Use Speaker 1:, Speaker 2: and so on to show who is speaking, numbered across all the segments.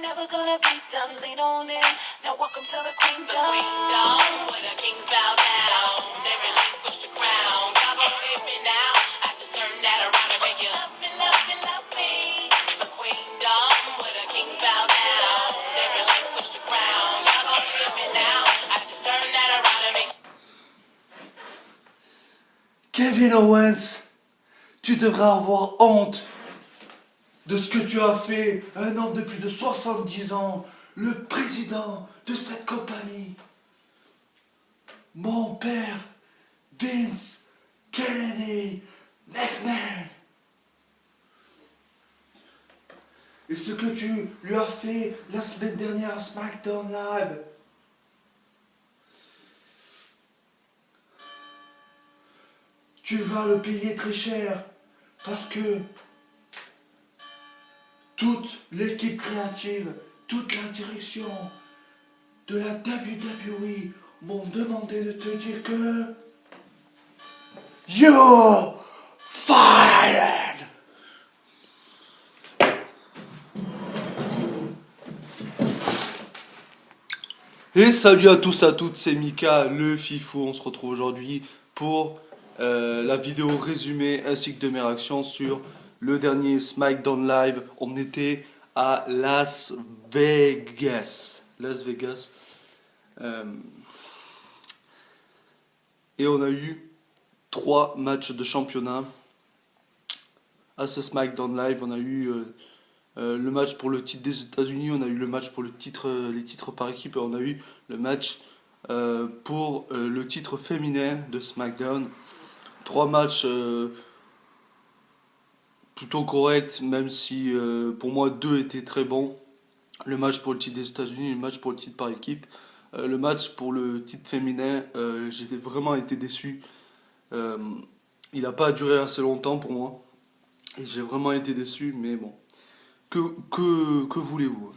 Speaker 1: never gonna be done. Lean on in. Now welcome to the queendom. Queendom, where the kings bow down. They relinquish the crown. Y'all gon' hit me now. I just turn that around and make you love me, love me, love me. The queendom, where the kings bow down. They relinquish the crown. Y'all gon' hit me now. I just turn that around and make
Speaker 2: Kevin Owens, tu devrais avoir honte de ce que tu as fait, un homme de plus de 70 ans, le président de cette compagnie. Mon père, Vince Kennedy McMahon. Et ce que tu lui as fait la semaine dernière à SmackDown Live. Tu vas le payer très cher parce que toute l'équipe créative, toute la direction de la WWE m'ont demandé de te dire que you're fired. Et salut à tous, à toutes, c'est Mika, le Fifou. On se retrouve aujourd'hui pour la vidéo résumée ainsi que de mes réactions sur le dernier SmackDown Live. On était à Las Vegas. Et on a eu 3 matchs de championnat à ce SmackDown Live. On a eu le match pour le titre des États-Unis, on a eu le match pour les titres par équipe, et on a eu le match pour le titre féminin de SmackDown. 3 matchs plutôt corrects, même si pour moi 2 étaient très bons. Le match pour le titre des États-Unis, le match pour le titre par équipe. Le match pour le titre féminin, j'ai vraiment été déçu. Il n'a pas duré assez longtemps pour moi. Et j'ai vraiment été déçu, mais bon. Que voulez-vous?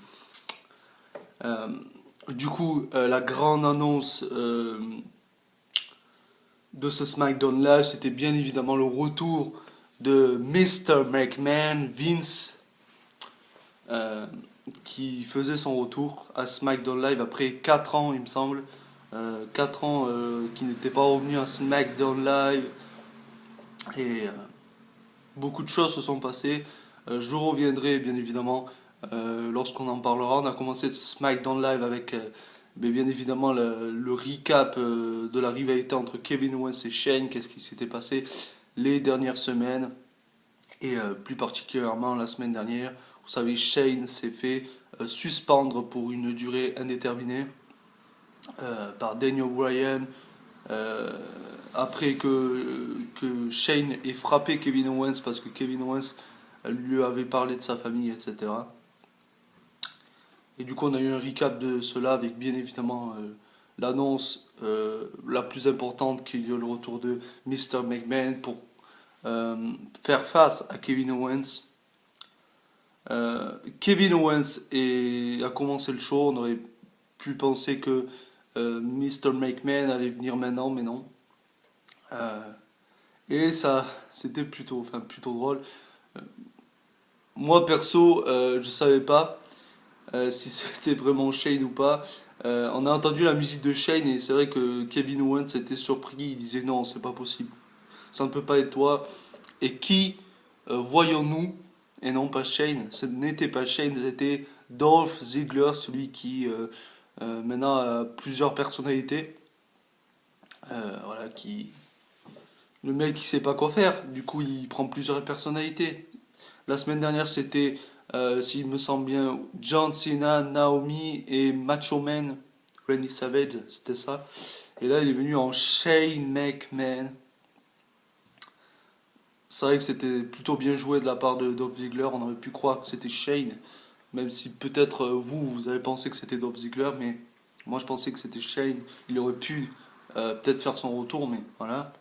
Speaker 2: Du coup, la grande annonce de ce SmackDown Live, c'était bien évidemment le retour de Mr. McMahon, Vince, qui faisait son retour à SmackDown Live après 4 ans, il me semble. 4 ans qui n'était pas revenu à SmackDown Live. Et beaucoup de choses se sont passées. Je reviendrai bien évidemment lorsqu'on en parlera. On a commencé ce SmackDown Live avec bien évidemment le recap de la rivalité entre Kevin Owens et Shane, qu'est-ce qui s'était passé les dernières semaines, et plus particulièrement la semaine dernière. Vous savez, Shane s'est fait suspendre pour une durée indéterminée par Daniel Bryan après que Shane ait frappé Kevin Owens parce que Kevin Owens lui avait parlé de sa famille, etc. Et du coup, on a eu un recap de cela avec bien évidemment l'annonce la plus importante, qui est le retour de Mr. McMahon pour faire face à Kevin Owens. Kevin Owens a commencé le show. On aurait pu penser que Mr. McMahon allait venir maintenant, mais non. Et ça, c'était plutôt drôle. Moi perso, je savais pas si c'était vraiment Shane ou pas. On a entendu la musique de Shane et c'est vrai que Kevin Owens était surpris. Il disait non, c'est pas possible, ça ne peut pas être toi. Et qui voyons-nous? Et non, pas Shane. Ce n'était pas Shane, c'était Dolph Ziggler, celui qui maintenant a plusieurs personnalités. Voilà, le mec il sait pas quoi faire. Du coup, il prend plusieurs personnalités. La semaine dernière, c'était, s'il me semble bien, John Cena, Naomi et Macho Man, Randy Savage, c'était ça. Et là, il est venu en Shane McMahon. C'est vrai que c'était plutôt bien joué de la part de Dolph Ziggler. On aurait pu croire que c'était Shane, même si peut-être vous avez pensé que c'était Dolph Ziggler, mais moi je pensais que c'était Shane. Il aurait pu peut-être faire son retour, mais voilà.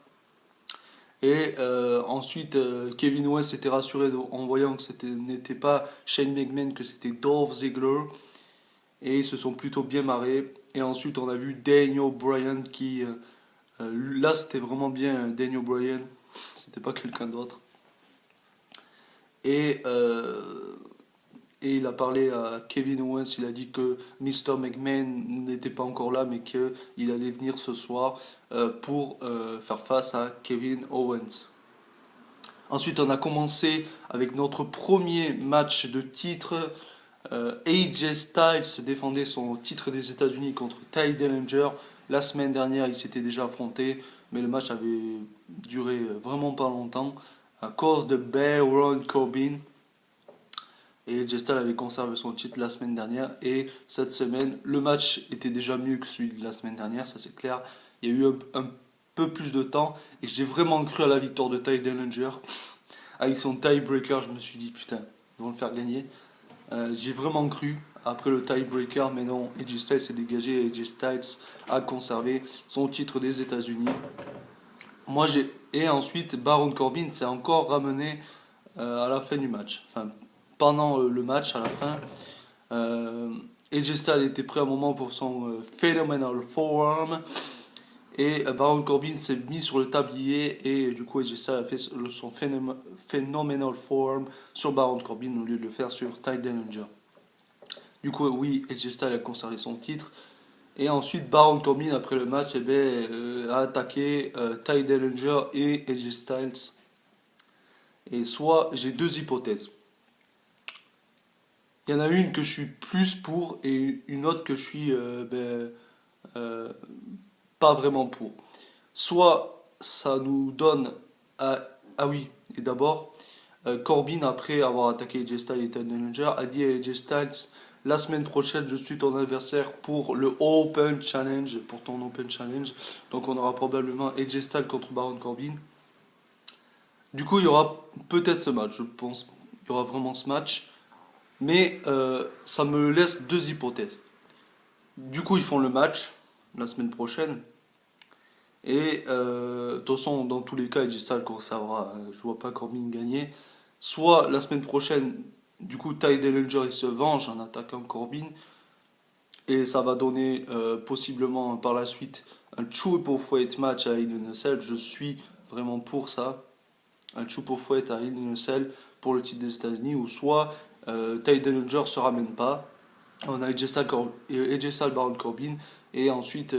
Speaker 2: Et ensuite, Kevin Owens s'était rassuré en voyant que n'était pas Shane McMahon, que c'était Dolph Ziggler. Et ils se sont plutôt bien marrés. Et ensuite, on a vu Daniel Bryan qui... là, c'était vraiment bien Daniel Bryan. C'était pas quelqu'un d'autre. Et et il a parlé à Kevin Owens, il a dit que Mr. McMahon n'était pas encore là, mais qu'il allait venir ce soir pour faire face à Kevin Owens. Ensuite, on a commencé avec notre premier match de titre. AJ Styles défendait son titre des États-Unis contre Ty Dillinger. La semaine dernière, ils s'étaient déjà affrontés, mais le match avait duré vraiment pas longtemps à cause de Baron Corbin. Et AJ Styles avait conservé son titre la semaine dernière. Et cette semaine, le match était déjà mieux que celui de la semaine dernière, ça c'est clair. Il y a eu un peu plus de temps. Et j'ai vraiment cru à la victoire de Ty Dillinger. Avec son tiebreaker, je me suis dit, putain, ils vont le faire gagner. J'y ai vraiment cru après le tiebreaker, mais non, AJ Styles s'est dégagé et AJ Styles a conservé son titre des États-Unis. Et ensuite, Baron Corbin s'est encore ramené à la fin du match. Enfin, pendant le match, à la fin, AJ Styles était prêt à un moment pour son Phenomenal Forearm. Et Baron Corbin s'est mis sur le tablier et du coup AJ Styles a fait son Phenomenal Forearm sur Baron Corbin au lieu de le faire sur Ty Dillinger. Du coup, oui, AJ Styles a conservé son titre. Et ensuite, Baron Corbin, après le match, a attaqué Ty Dillinger et AJ Styles. Et soit, j'ai deux hypothèses. Il y en a une que je suis plus pour et une autre que je suis pas vraiment pour. Soit ça nous donne... ah oui, et d'abord, Corbin, après avoir attaqué AJ Styles et Ty Dillinger, a dit à AJ Styles, la semaine prochaine, je suis ton adversaire pour le Open Challenge, pour ton Open Challenge. Donc on aura probablement AJ Styles contre Baron Corbin. Du coup, il y aura peut-être ce match, je pense. Il y aura vraiment ce match. Mais ça me laisse deux hypothèses. Du coup, ils font le match la semaine prochaine. Et de toute façon, dans tous les cas, AJ Styles conservera. Je vois pas Corbin gagner. Soit la semaine prochaine, du coup, Ty Dillinger il se venge en attaquant Corbin. Et ça va donner possiblement par la suite un triple threat match à Hell in a Cell. Je suis vraiment pour ça. Un triple threat à Hell in a Cell pour le titre des États-Unis. Ou soit Ty Dillinger se ramène pas. On a AJ Styles, Baron Corbin. Et ensuite,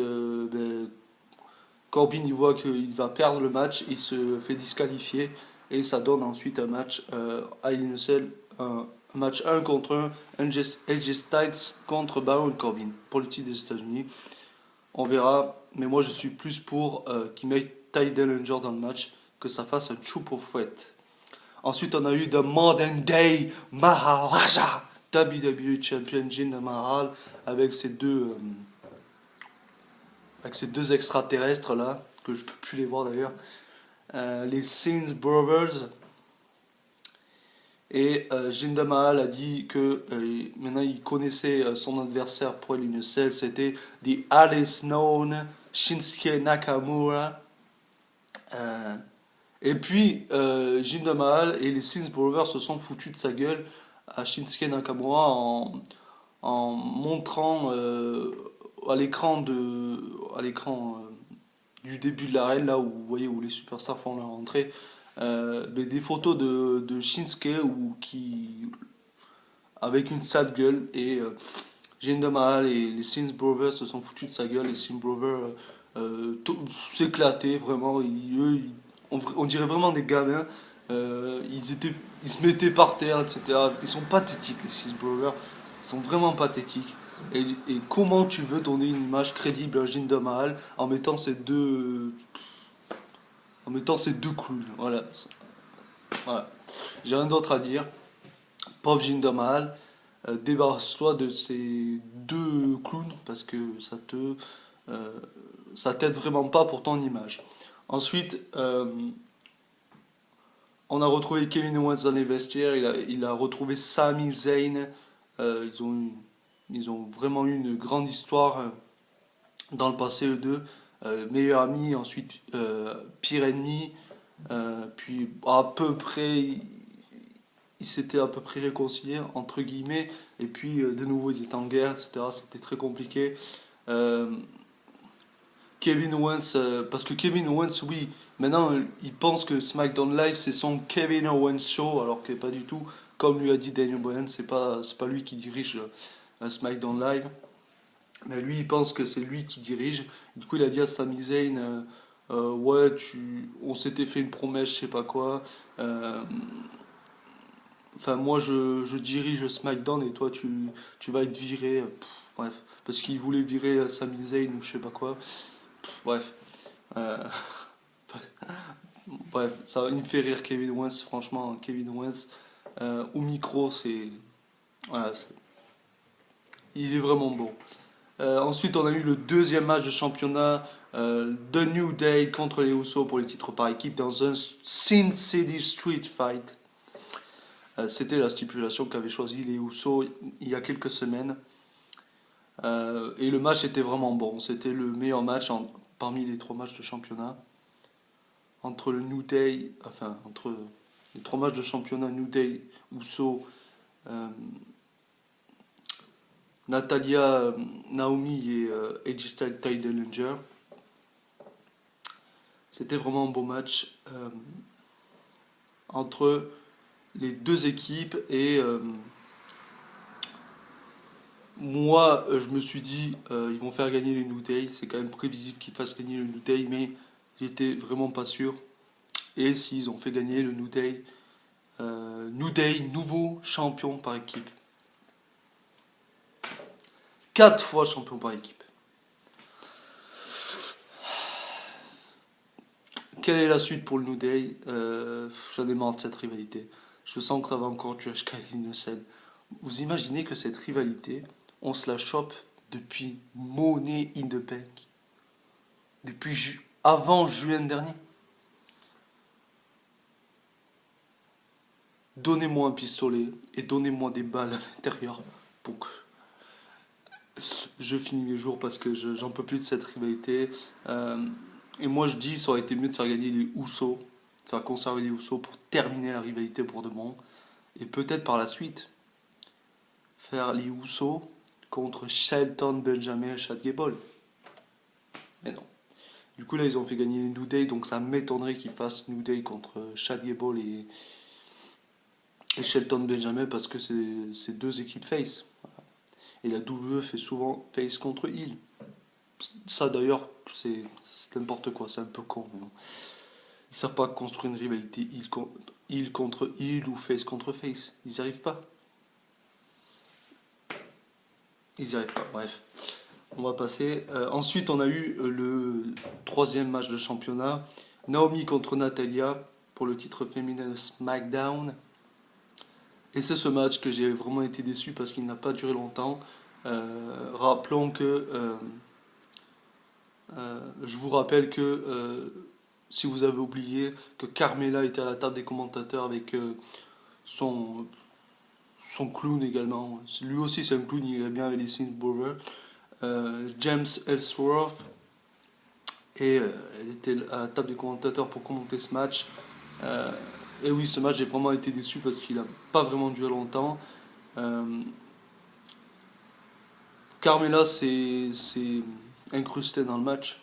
Speaker 2: Corbin il voit qu'il va perdre le match. Il se fait disqualifier. Et ça donne ensuite un match à Hell in a Cell. Un match 1 contre 1, AJ Styles contre Baron Corbin pour le titre des États-Unis. On verra, mais moi je suis plus pour qu'ils mettent Ty Dillinger dans le match, que ça fasse un triple threat. Ensuite, on a eu The Modern Day Maharaja, WWE Champion Jinder Mahal, avec ces deux extraterrestres là, que je peux plus les voir d'ailleurs, les Singh Brothers. Et Jinder Mahal a dit que maintenant il connaissait son adversaire pour Hell in a Cell, c'était The Alice Known Shinsuke Nakamura. Et puis Jinder Mahal et les Singh Brothers se sont foutus de sa gueule à Shinsuke Nakamura en montrant à l'écran du début de l'arène, là où vous voyez où les superstars font leur entrée. Des photos de Shinsuke avec une sale gueule et Jinder Mahal et les Singh Brothers se sont foutus de sa gueule. Les Singh Brothers s'éclataient vraiment. On dirait vraiment des gamins. Ils se mettaient par terre, etc. Ils sont pathétiques, les Singh Brothers. Ils sont vraiment pathétiques. Et comment tu veux donner une image crédible à Jinder Mahal en mettant ces deux clowns, voilà. J'ai rien d'autre à dire. Pauvre Jinder Mahal, débarrasse-toi de ces deux clowns parce que ça t'aide vraiment pas pour ton image. Ensuite, on a retrouvé Kevin Owens dans les vestiaires, il a retrouvé Sami Zayn. Ils ont vraiment eu une grande histoire dans le passé, eux deux. Meilleur ami, ensuite pire ennemi, puis à peu près ils s'étaient à peu près réconciliés entre guillemets, et puis de nouveau ils étaient en guerre, etc. C'était très compliqué. Kevin Owens, parce que Kevin Owens, oui, Maintenant, il pense que SmackDown Live c'est son Kevin Owens show, alors que pas du tout. Comme lui a dit Daniel Bryan, c'est pas lui qui dirige SmackDown Live. Mais lui, il pense que c'est lui qui dirige. Du coup, il a dit à Sami Zayn, ouais, on s'était fait une promesse, je sais pas quoi. Euh, Enfin, moi, je dirige SmackDown et toi, tu vas être viré. Bref, parce qu'il voulait virer Sami Zayn ou je sais pas quoi. Bref. Euh, bref, ça il me fait rire Kevin Owens, franchement, Kevin Owens. Au micro, voilà, il est vraiment bon. Ensuite, on a eu le deuxième match de championnat. The New Day contre les Usos pour les titres par équipe dans un Sin City Street Fight. C'était la stipulation qu'avaient choisi les Usos il y a quelques semaines. Et le match était vraiment bon. C'était le meilleur match parmi les 3 matchs de championnat. Entre le New Day, enfin, entre les 3 matchs de championnat New Day, Usos, euh, Natalia, Naomi et AJ Styles, Ty Dillinger. C'était vraiment un beau match entre les deux équipes et moi je me suis dit ils vont faire gagner les New Day, c'est quand même prévisible qu'ils fassent gagner le New Day mais j'étais vraiment pas sûr et s'ils ont fait gagner le New Day nouveau champion par équipe, 4 fois champion par équipe. Quelle est la suite pour le New Day? J'en ai marre de cette rivalité. Je sens que ça va encore durer jusqu'à Innocent. Vous imaginez que cette rivalité, on se la chope depuis Money in the Bank. Depuis avant juin dernier. Donnez-moi un pistolet et donnez-moi des balles à l'intérieur pour que je finis mes jours parce que j'en peux plus de cette rivalité. Et moi je dis ça aurait été mieux de faire gagner les Usos, faire conserver les Usos pour terminer la rivalité pour de bon. Et peut-être par la suite faire les Usos contre Shelton Benjamin et Chad Gable. Mais non. Du coup là ils ont fait gagner les New Day, donc ça m'étonnerait qu'ils fassent New Day contre Chad Gable et Shelton Benjamin parce que c'est 2 équipes face. Et la WWE fait souvent face contre heel. Ça d'ailleurs c'est n'importe quoi, c'est un peu con. Mais bon. Ils ne savent pas construire une rivalité heel contre heel ou face contre face. Ils n'y arrivent pas. Ils n'y arrivent pas, bref. On va passer. Ensuite, on a eu le 3e match de championnat. Naomi contre Natalia pour le titre féminin de SmackDown. Et c'est ce match que j'ai vraiment été déçu parce qu'il n'a pas duré longtemps. Rappelons que... je vous rappelle que, si vous avez oublié, que Carmella était à la table des commentateurs avec son clown également. Lui aussi c'est un clown, il est bien avec les Sith Brothers. James Ellsworth. Et elle était à la table des commentateurs pour commenter ce match. Et oui, ce match, j'ai vraiment été déçu parce qu'il n'a pas vraiment duré longtemps. Carmella s'est incrustée dans le match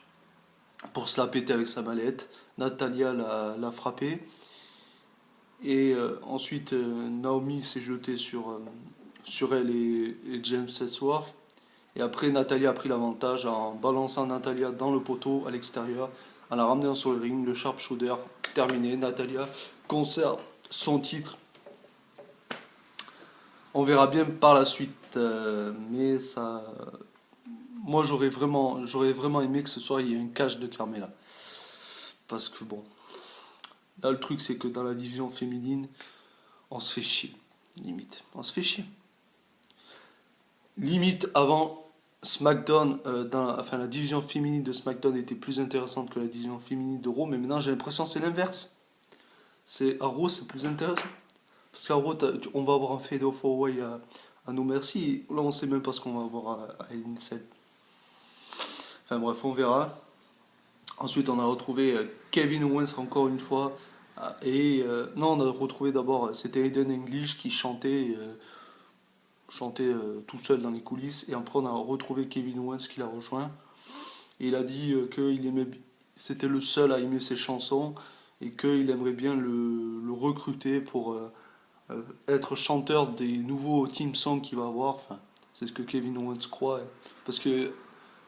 Speaker 2: pour se la péter avec sa mallette. Natalia l'a frappé. Et ensuite, Naomi s'est jetée sur elle et James Ellsworth. Et après, Natalia a pris l'avantage en balançant Natalia dans le poteau à l'extérieur, en la ramenant sur le ring, le sharpshooter terminé. Natalia conserve son titre. On verra bien par la suite, mais ça, moi j'aurais vraiment aimé que ce soir il y ait un catch de Carmella. Parce que bon, là le truc c'est que dans la division féminine, on se fait chier, limite, on se fait chier. Limite avant SmackDown, la division féminine de SmackDown était plus intéressante que la division féminine de Raw, mais maintenant j'ai l'impression que c'est l'inverse. À Raw c'est plus intéressant. Parce qu'à Raw, on va avoir un Fade of Away à No Mercy, là on sait même pas ce qu'on va avoir à Incel. Enfin bref, on verra. Ensuite on a retrouvé Kevin Owens encore une fois. Non, on a retrouvé d'abord, c'était Aiden English qui chantait tout seul dans les coulisses. Et après, on a retrouvé Kevin Owens qui l'a rejoint. Et il a dit qu'il aimait. c'était le seul à aimer ses chansons et qu'il aimerait bien le recruter pour être chanteur des nouveaux team songs qu'il va avoir. Enfin, c'est ce que Kevin Owens croit. Parce que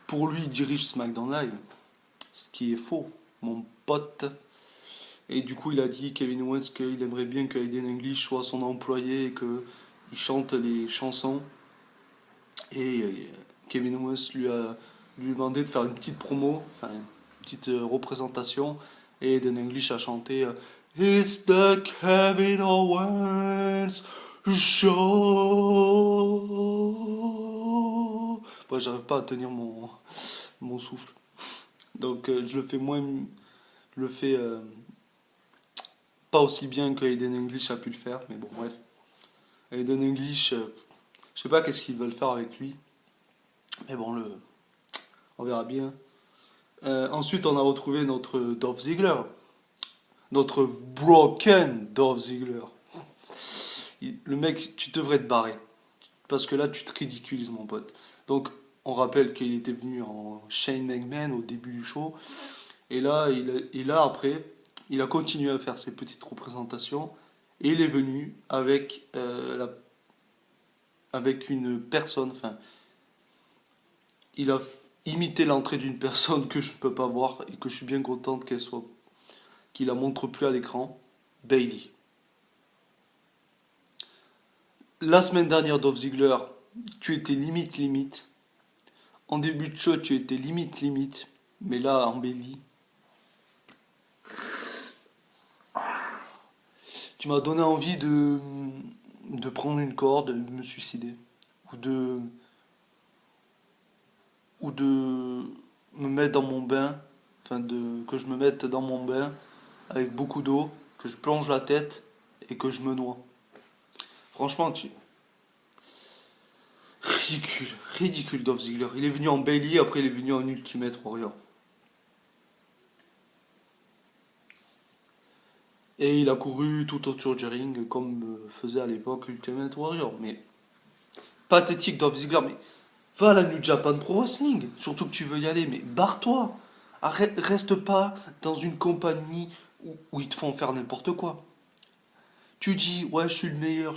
Speaker 2: pour lui, il dirige SmackDown Live, ce qui est faux, mon pote. Et du coup, il a dit, Kevin Owens, qu'il aimerait bien que Aiden English soit son employé et qu'il chante les chansons. Et Kevin Owens lui demandé de faire une petite promo, enfin une petite représentation. Et Aiden English a chanté It's the Kevin Owens Show. Ouais, j'arrive pas à tenir mon souffle. Donc je le fais moins. Je le fais pas aussi bien que Aiden English a pu le faire, mais bon, bref. Aiden English, je sais pas qu'est-ce qu'ils veulent faire avec lui. Mais bon, on verra bien. Ensuite, on a retrouvé notre Dolph Ziggler. Notre broken Dolph Ziggler. Le mec, tu devrais te barrer. Parce que là, tu te ridiculises, mon pote. Donc, on rappelle qu'il était venu en Shane McMahon au début du show. Et là, après, il a continué à faire ses petites représentations. Et il est venu avec une personne. Enfin, il a imité l'entrée d'une personne que je ne peux pas voir et que je suis bien contente qu'il la montre plus à l'écran. Bailey. La semaine dernière, Dolph Ziggler, tu étais limite. En début de show, tu étais limite. Mais là, en Bailey, tu m'as donné envie de prendre une corde, de me suicider. Ou de me mettre dans mon bain. Enfin, que je me mette dans mon bain avec beaucoup d'eau, que je plonge la tête et que je me noie. Franchement, ridicule Dolph Ziggler. Il est venu en Bailey, après il est venu en Ultimate Warrior. Et il a couru tout autour du ring comme faisait à l'époque Ultimate Warrior. Mais pathétique Dolph Ziggler, mais va à la New Japan Pro Wrestling, surtout que tu veux y aller, mais barre-toi. Reste pas dans une compagnie où ils te font faire n'importe quoi. Tu dis, ouais, je suis le meilleur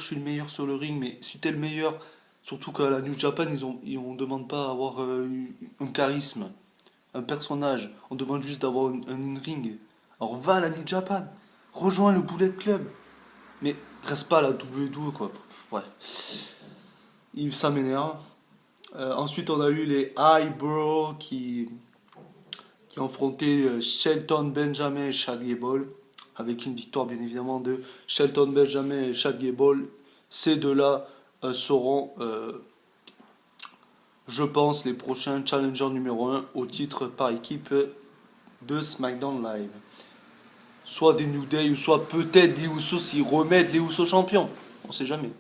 Speaker 2: sur le ring, mais si t'es le meilleur, surtout qu'à la New Japan, on demande pas à avoir un charisme, un personnage, on demande juste d'avoir un in-ring. Alors va à la New Japan, rejoins le Bullet Club, mais reste pas à la WWE, quoi. Bref, ça m'énerve. Ensuite, on a eu les Eyebrow qui ont affronté Shelton Benjamin et Chad Gable, avec une victoire bien évidemment de Shelton Benjamin et Chad Gable. Ces deux-là seront, je pense, les prochains challengers numéro 1 au titre par équipe de SmackDown Live. Soit des New Day, ou soit peut-être des Usos s'ils remettent les Usos champions. On sait jamais.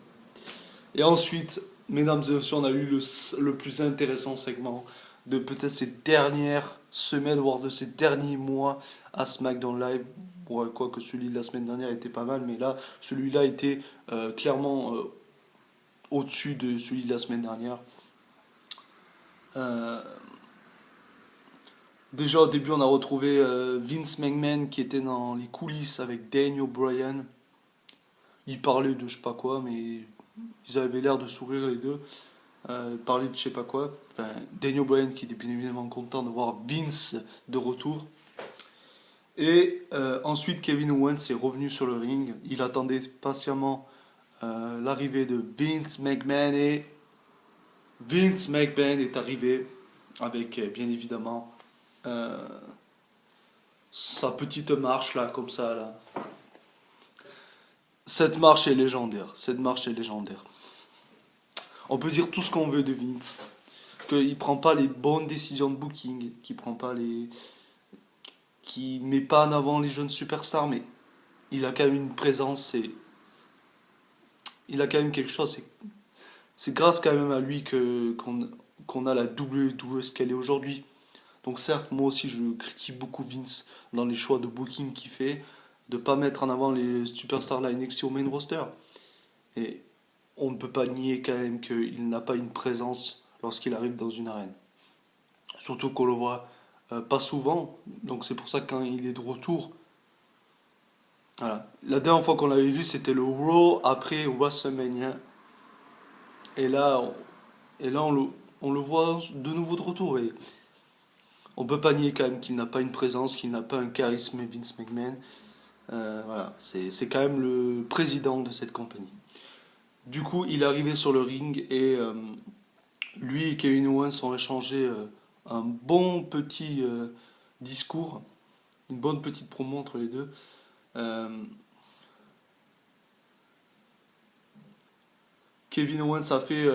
Speaker 2: Et ensuite, mesdames et messieurs, on a eu le plus intéressant segment de peut-être ces dernières semaines, voire de ces derniers mois à SmackDown Live. Bon, quoique celui de la semaine dernière était pas mal, mais là, celui-là était clairement au-dessus de celui de la semaine dernière. Euh, Déjà au début, on a retrouvé Vince McMahon qui était dans les coulisses avec Daniel Bryan. Ils parlaient de je sais pas quoi, mais ils avaient l'air de sourire les deux. Parler de je sais pas quoi. Enfin, Daniel Bryan qui était bien évidemment content de voir Vince de retour. Et ensuite Kevin Owens est revenu sur le ring. Il attendait patiemment l'arrivée de Vince McMahon et Vince McMahon est arrivé avec bien évidemment sa petite marche là comme ça là. Cette marche est légendaire. On peut dire tout ce qu'on veut de Vince. Qu'il prend pas les bonnes décisions de booking, qui met pas en avant les jeunes superstars, mais il a quand même une présence, il a quand même quelque chose. C'est grâce quand même à lui qu'on a la WWE ce qu'elle est aujourd'hui. Donc certes, moi aussi je critique beaucoup Vince dans les choix de booking qu'il fait, de pas mettre en avant les superstars de la NXT au main roster. Et on ne peut pas nier quand même qu'il n'a pas une présence lorsqu'il arrive dans une arène. Surtout qu'on le voit pas souvent. Donc c'est pour ça que quand il est de retour, voilà. La dernière fois qu'on l'avait vu, c'était le Raw après WrestleMania. Et là, on le voit de nouveau de retour. Et on peut pas nier quand même qu'il n'a pas une présence, qu'il n'a pas un charisme Vince McMahon. Voilà, c'est quand même le président de cette compagnie. Du coup, il est arrivé sur le ring et lui et Kevin Owens ont échangé un bon petit discours, une bonne petite promo entre les deux. Euh, Kevin Owens a fait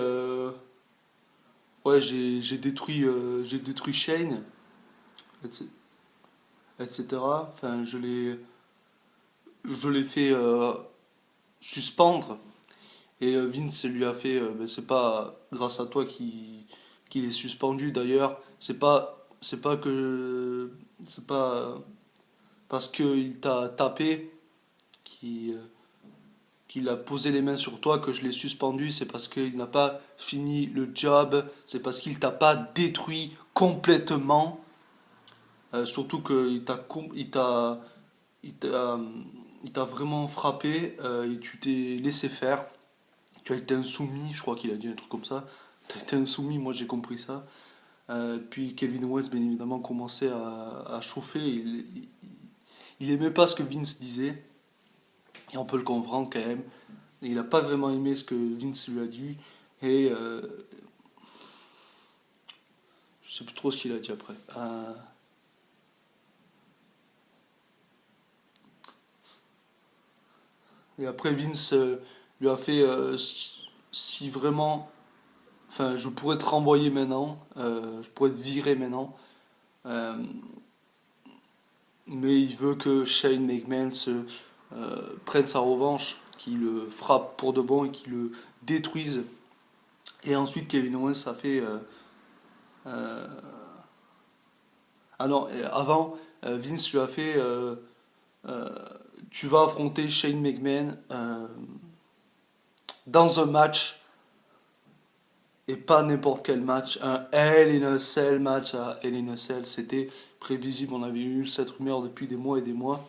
Speaker 2: ouais, j'ai détruit Shane, etc. Enfin, je l'ai fait suspendre. Et Vince lui a fait, ben, c'est pas grâce à toi qu'il est suspendu d'ailleurs. C'est pas parce qu'il t'a tapé qu'il qu'il a posé les mains sur toi que je l'ai suspendu. C'est parce qu'il n'a pas fini le job. C'est parce qu'il t'a pas détruit complètement. Surtout qu'il il t'a, euh, il t'a vraiment frappé et tu t'es laissé faire. Tu as été insoumis, je crois qu'il a dit un truc comme ça. Tu as été insoumis, moi j'ai compris ça. Puis Kevin Owens, bien évidemment, commençait à chauffer. Il aimait pas ce que Vince disait. Et on peut le comprendre quand même. Il n'a pas vraiment aimé ce que Vince lui a dit. Et je sais plus trop ce qu'il a dit après. Et après, Vince lui a fait si vraiment. Enfin, je pourrais te renvoyer maintenant. Je pourrais te virer maintenant. Euh, mais il veut que Shane McMahon prenne sa revanche, qu'il le frappe pour de bon et qu'il le détruise. Et ensuite, Kevin Owens a fait. Euh, ah non, avant, Vince lui a fait euh, tu vas affronter Shane McMahon dans un match et pas n'importe quel match. Un Hell in a Cell match à Hell in a Cell. C'était prévisible, on avait eu cette rumeur depuis des mois et des mois.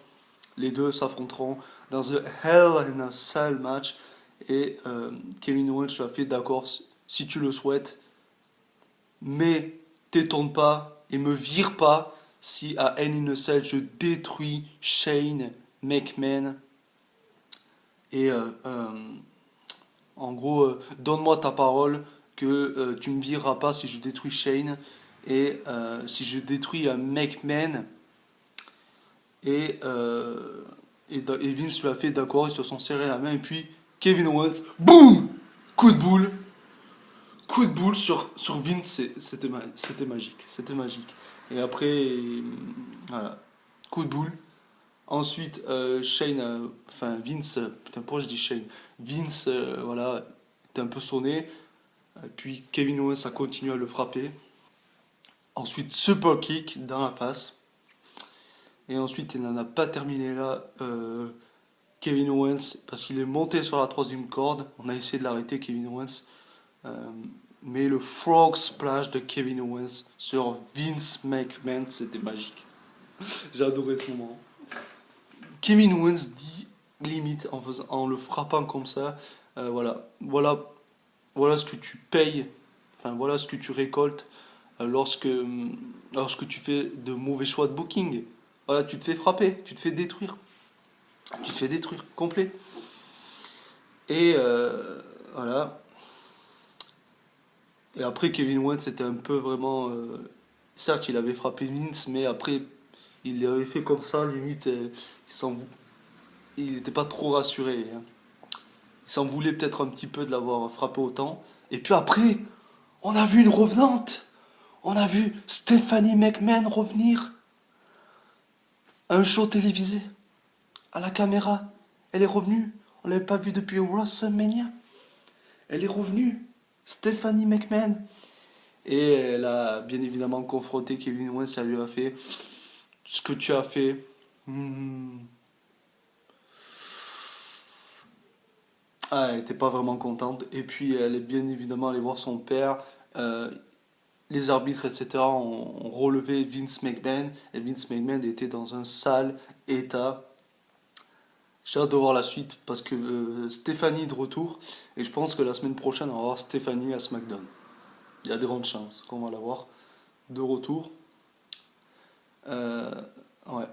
Speaker 2: Les deux s'affronteront dans un Hell in a Cell match. Et Kevin Owens lui a fait d'accord si tu le souhaites, mais t'étonne pas et me vire pas si à Hell in a Cell je détruis Shane McMahon. Et en gros, donne-moi ta parole que tu me vireras pas si je détruis Shane et si je détruis McMahon. Et, et Vince lui a fait d'accord, ils se sont serrés la main et puis Kevin Owens, boum, coup de boule, coup de boule sur Vince, c'était magique, c'était magique. Et après, voilà, coup de boule. Ensuite, Shane, enfin Vince, putain pourquoi je dis Shane? Vince, voilà, était un peu sonné. Puis Kevin Owens a continué à le frapper. Ensuite, super kick dans la face. Et ensuite, il n'en a pas terminé là. Kevin Owens, parce qu'il est monté sur la troisième corde. On a essayé de l'arrêter, Kevin Owens. Euh, mais le frog splash de Kevin Owens sur Vince McMahon, c'était magique. J'ai adoré ce moment. Kevin Owens dit limite en le frappant comme ça, voilà ce que tu payes, enfin voilà ce que tu récoltes lorsque tu fais de mauvais choix de booking. Voilà, tu te fais frapper, tu te fais détruire complet. Et voilà. Et après Kevin Owens c'était un peu vraiment, certes il avait frappé Vince, mais après il l'avait fait comme ça, limite il n'était pas trop rassuré, hein. Il s'en voulait peut-être un petit peu de l'avoir frappé autant. Et puis après, on a vu une revenante. On a vu Stephanie McMahon revenir à un show télévisé, à la caméra. Elle est revenue. On l'avait pas vue depuis WrestleMania. Elle est revenue. Stephanie McMahon. Et elle a bien évidemment confronté Kevin Owens. Ça lui a fait ce que tu as fait. Hmm. Ah, elle n'était pas vraiment contente. Et puis elle est bien évidemment allée voir son père. Euh, les arbitres, etc., ont relevé Vince McMahon, et Vince McMahon était dans un sale état. J'ai hâte de voir la suite parce que Stéphanie est de retour et je pense que la semaine prochaine on va voir Stéphanie à SmackDown. Il y a de grandes chances qu'on va la voir de retour. Euh, ouais.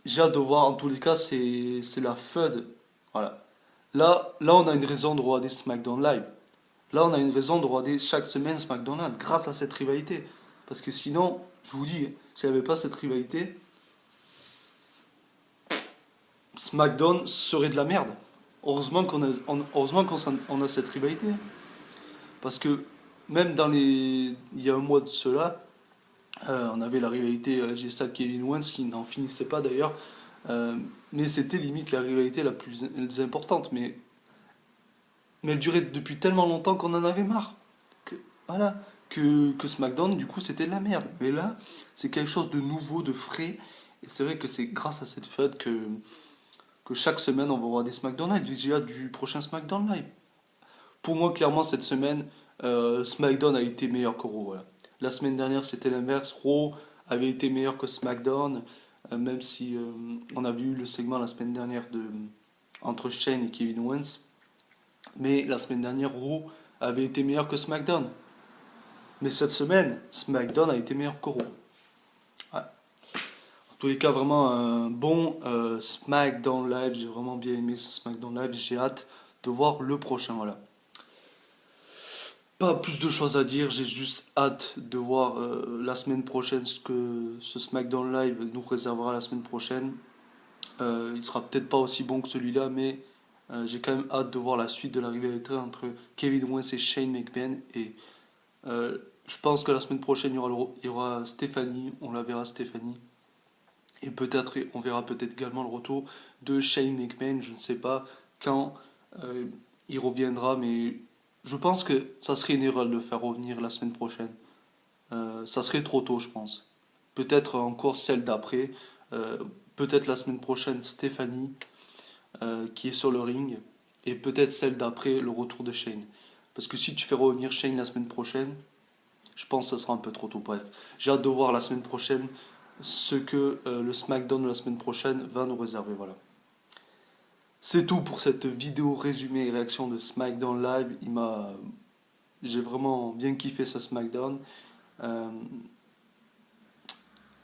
Speaker 2: J'ai hâte de voir, en tous les cas c'est la FUD. Voilà. Là on a une raison de regarder SmackDown Live. Là on a une raison de regarder chaque semaine SmackDown Live grâce à cette rivalité. Parce que sinon, je vous dis, s'il n'y avait pas cette rivalité, SmackDown serait de la merde. Heureusement qu'on a cette rivalité. Parce que même il y a un mois de cela, on avait la rivalité G-Star Kevin Owens qui n'en finissait pas d'ailleurs. Mais c'était limite la rivalité la plus importante. Mais elle durait depuis tellement longtemps qu'on en avait marre. Que, voilà. Que SmackDown, du coup, c'était de la merde. Mais là, c'est quelque chose de nouveau, de frais. Et c'est vrai que c'est grâce à cette fête que chaque semaine on va voir des SmackDown Live. J'ai hâte du prochain SmackDown Live. Pour moi, clairement, cette semaine, SmackDown a été meilleur que Raw. Voilà. La semaine dernière, c'était l'inverse. Raw avait été meilleur que SmackDown, même si on avait eu le segment la semaine dernière entre Shane et Kevin Owens. Mais la semaine dernière, Raw avait été meilleur que SmackDown. Mais cette semaine, SmackDown a été meilleur que Raw. Ouais. En tous les cas, vraiment un bon SmackDown Live. J'ai vraiment bien aimé ce SmackDown Live. J'ai hâte de voir le prochain. Voilà. Pas plus de choses à dire, j'ai juste hâte de voir la semaine prochaine ce que ce SmackDown Live nous réservera la semaine prochaine. Il sera peut-être pas aussi bon que celui-là, mais j'ai quand même hâte de voir la suite de la rivalité entre Kevin Owens et Shane McMahon. Et je pense que la semaine prochaine, il y aura Stéphanie, on la verra Stéphanie. Et peut-être, on verra peut-être également le retour de Shane McMahon, je ne sais pas quand il reviendra, mais je pense que ça serait une erreur de le faire revenir la semaine prochaine. Ça serait trop tôt, je pense. Peut-être encore celle d'après. Euh, Peut-être la semaine prochaine, Stéphanie, qui est sur le ring. Et peut-être celle d'après, le retour de Shane. Parce que si tu fais revenir Shane la semaine prochaine, je pense que ça sera un peu trop tôt. Bref, j'ai hâte de voir la semaine prochaine ce que le SmackDown de la semaine prochaine va nous réserver. Voilà. C'est tout pour cette vidéo résumé et réaction de SmackDown Live. J'ai vraiment bien kiffé ce SmackDown. Euh,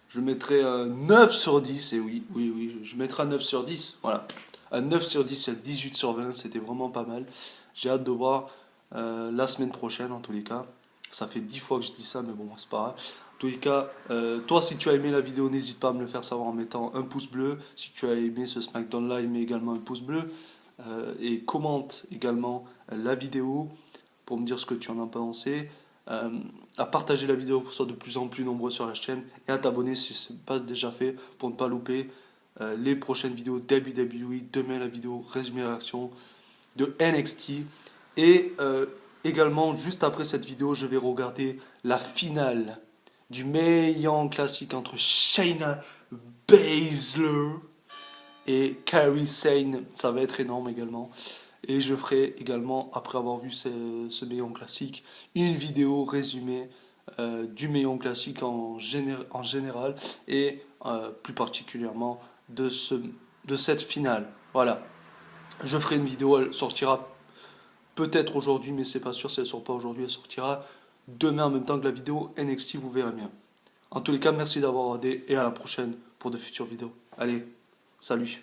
Speaker 2: je mettrai un 9 sur 10, et oui, oui, oui, je mettrai un 9 sur 10. Voilà. Un 9 sur 10, c'est 18 sur 20, c'était vraiment pas mal. J'ai hâte de voir la semaine prochaine, en tous les cas. Ça fait 10 fois que je dis ça, mais bon, c'est pas grave. En tous les cas, toi, si tu as aimé la vidéo, n'hésite pas à me le faire savoir en mettant un pouce bleu. Si tu as aimé ce SmackDown Live, mets également un pouce bleu. Et commente également la vidéo pour me dire ce que tu en as pensé. À partager la vidéo pour que ce soit de plus en plus nombreux sur la chaîne. Et à t'abonner si ce n'est pas déjà fait pour ne pas louper les prochaines vidéos WWE. Demain, la vidéo résumé réaction de NXT. Et également, juste après cette vidéo, je vais regarder la finale du meilleur classique entre Shayna Baszler et Kairi Sane. Ça va être énorme également. Et je ferai également, après avoir vu ce meilleur classique, une vidéo résumée du meilleur classique en général et plus particulièrement de cette finale. Voilà. Je ferai une vidéo, elle sortira peut-être aujourd'hui, mais c'est pas sûr si elle sort pas aujourd'hui, elle sortira demain en même temps que la vidéo NXT, vous verrez bien. En tous les cas, merci d'avoir regardé et à la prochaine pour de futures vidéos. Allez, salut.